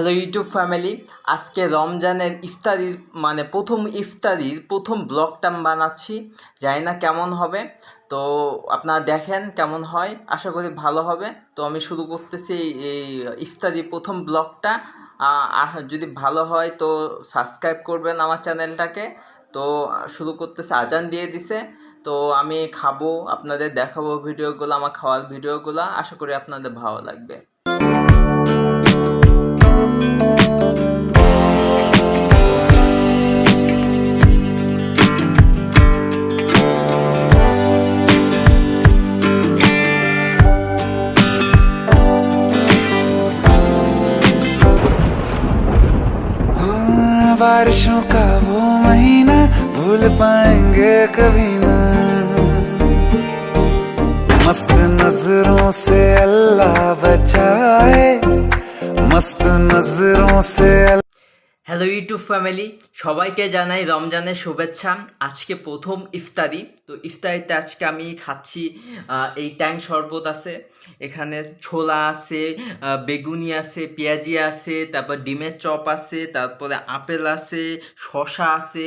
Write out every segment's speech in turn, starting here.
Hello YouTube family, আজকে রমজানের ইফতারির ইফতারির প্রথম ব্লগটা আমি বানাচ্ছি। জানি না কেমন হবে, তো আপনারা দেখেন কেমন হয়। আশা করি ভালো হবে। তো আমি শুরু করতেছি এই ইফতারির প্রথম ব্লগটা। যদি ভালো হয় তো সাবস্ক্রাইব করবেন আমার চ্যানেলটাকে। তো শুরু করতেছে, আজান দিয়ে দিছে। তো আমি খাবো, আপনাদের দেখাবো ভিডিওগুলো, আমার খাওয়ার ভিডিওগুলো। আশা করি আপনাদের ভালো লাগবে। बारिशों का वो महीना भूल पाएंगे कभी ना, मस्त नजरों से अल्लाह बचाए, मस्त नजरों से হ্যালো ইউটিউব ফ্যামিলি, সবাইকে জানাই রমজানের শুভেচ্ছা। আজকে প্রথম ইফতারি। তো ইফতারিতে আজকে আমি খাচ্ছি এই ট্যাং শরবত আছে, এখানে ছোলা আছে, বেগুনি আছে, পেঁয়াজি আছে, তারপর ডিমের চপ আছে, তারপরে আপেল আছে, শসা আছে,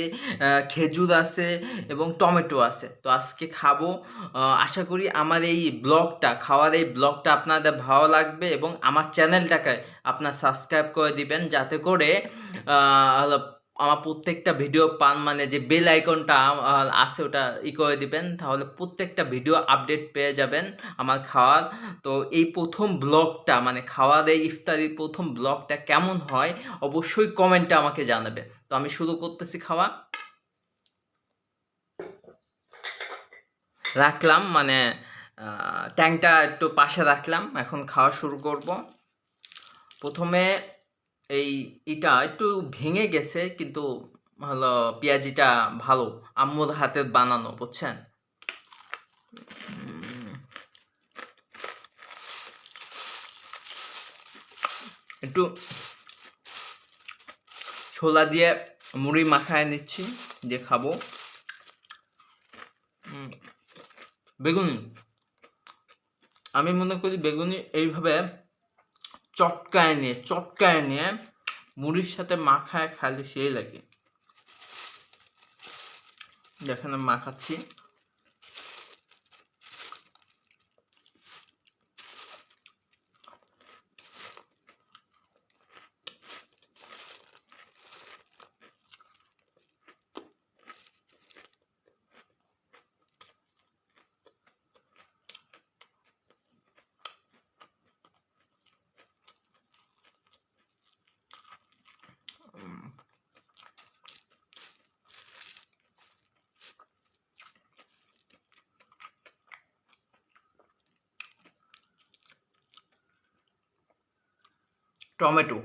খেজুর আছে এবং টমেটো আছে। তো আজকে খাবো। আশা করি আমার এই খাওয়ার এই ব্লগটা আপনাদের ভালো লাগবে এবং আমার চ্যানেলটাকে আপনার সাবস্ক্রাইব করে দিবেন, যাতে করে আমার প্রত্যেকটা ভিডিও পান, মানে যে বেল আইকনটা আছে ওটা করে দিবেন, তাহলে প্রত্যেকটা ভিডিও আপডেট পেয়ে যাবেন আমার খাওয়ার। তো এই প্রথম ব্লগটা, মানে খাওয়ার এই ইফতারির প্রথম ব্লগটা কেমন হয় অবশ্যই কমেন্টে আমাকে জানাবে। তো আমি শুরু করতেছি খাওয়া। রাখলাম, মানে ট্যাংটা একটু পাশে রাখলাম, এখন খাওয়া শুরু করব। প্রথমে এটা একটু ভেঙে গেছে, কিন্তু হলো পেঁয়াজিটা ভালো, আম্মুর হাতের বানানো, বুঝছেন। একটু ছোলা দিয়ে মুড়ি মাখায় নিচ্ছি, দিয়ে খাবো। বেগুনি, আমি মনে করি বেগুনি এইভাবে চটকায় নিয়ে মুড়ির সাথে মাখায় খালি সেই লাগে। দেখেন আমি মাখাচ্ছি। টমেটো,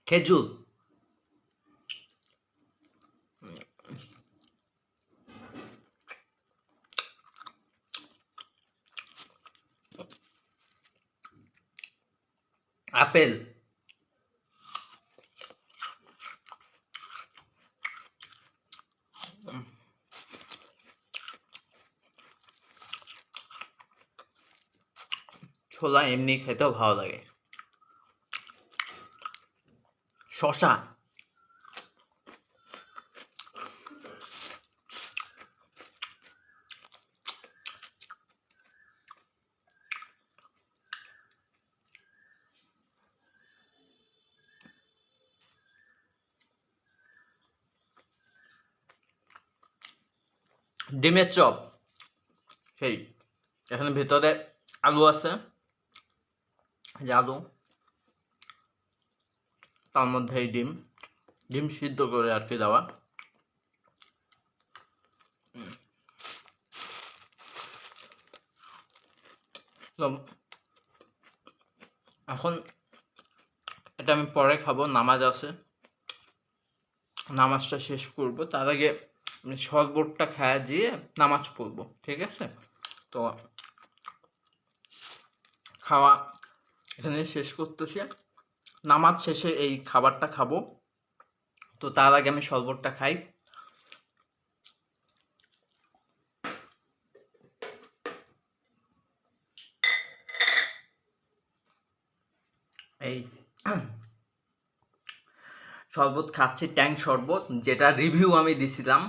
খেজুর, আপেল, ছোলা এমনি খেতেও ভালো লাগে, শসা, ডিমের চপ, সেই এখানে ভেতরে আলু আছে, যে আলু, তার মধ্যে এই ডিম সিদ্ধ করে আর কি দেওয়া। তো এখন এটা আমি পরে খাবো, নামাজ আছে, নামাজটা শেষ করব, তার আগে আমি শরবতটা খাইয়ে দিয়ে নামাজ পড়বো, ঠিক আছে। তো খাওয়া এখানে শেষ করতেছি, নামাজ শেষে এই খাবারটা খাবো। তো তার আগে আমি শরবতটা খাই। এই শরবত খাচ্ছি, ট্যাং শরবত, যেটা রিভিউ আমি দিছিলাম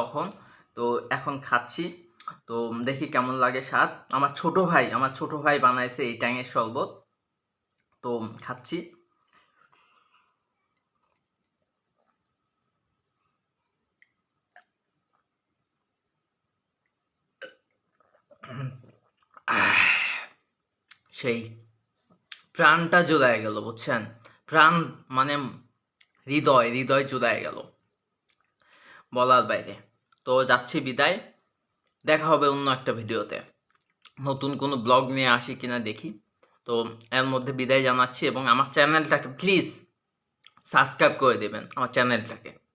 তখন। তো এখন খাচ্ছি, তো দেখি কেমন লাগে স্বাদ। আমার ছোট ভাই বানাইছে এই ট্যাংয়ের শরবত, তো খাচ্ছি। সেই প্রাণটা জুড়ায় গেল, বুঝছেন? প্রাণ মানে হৃদয় হৃদয় জুড়ায় গেল, বলার বাইরে। তো যাচ্ছি বিদায়, দেখা হবে অন্য একটা ভিডিওতে, নতুন কোনো ব্লগ নিয়ে আসি কিনা দেখি। তো এর মধ্যে বিদায় জানাচ্ছি, এবং আমার চ্যানেলটাকে প্লিজ সাবস্ক্রাইব করে দেবেন, আমার চ্যানেলটাকে।